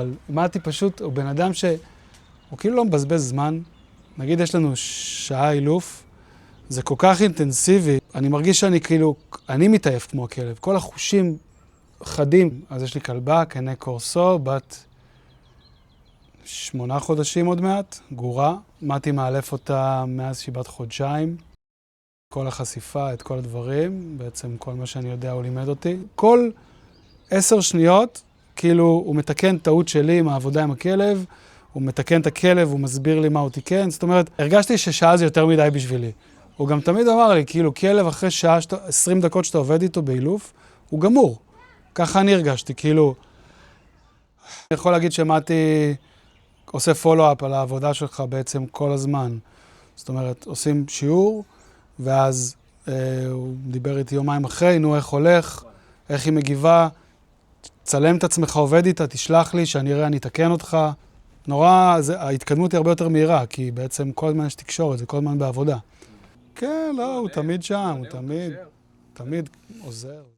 אבל מתי פשוט הוא בן אדם שהוא כאילו לא מבזבז זמן. נגיד יש לנו שעה אילוף, זה כל כך אינטנסיבי. אני מרגיש שאני כאילו, אני מתעייף כמו הכלב. כל החושים חדים. אז יש לי כלבה, קנה קורסו, בת 8 חודשים עוד מעט, גורה. מתי מאלף אותה מאז שהיא בת חודשיים. כל החשיפה, את כל הדברים, בעצם כל מה שאני יודע הוא לימד אותי. כל 10 שניות, כאילו הוא מתקן טעות שלי עם העבודה עם הכלב, הוא מתקן את הכלב, הוא מסביר לי מה הוא תיקן. זאת אומרת, הרגשתי ששעה זה יותר מדי בשבילי. הוא גם תמיד אמר לי, כאילו כלב אחרי שעה, 20 דקות שאתה עובד איתו באילוף, הוא גמור. ככה אני הרגשתי, כאילו... אני יכול להגיד שמתי עושה פולו-אפ על העבודה שלך בעצם כל הזמן. זאת אומרת, עושים שיעור, ואז הוא דיבר איתי יומיים אחרי, נו איך הולך, איך היא מגיבה, צלם את עצמך, עובד איתה, תשלח לי, שאני אראה, אני אתקן אותך. נורא, ההתקדמות היא הרבה יותר מהירה, כי בעצם כל הזמן יש תקשורת, זה כל הזמן בעבודה. כן, לא, הוא תמיד שם, הוא תמיד עוזר.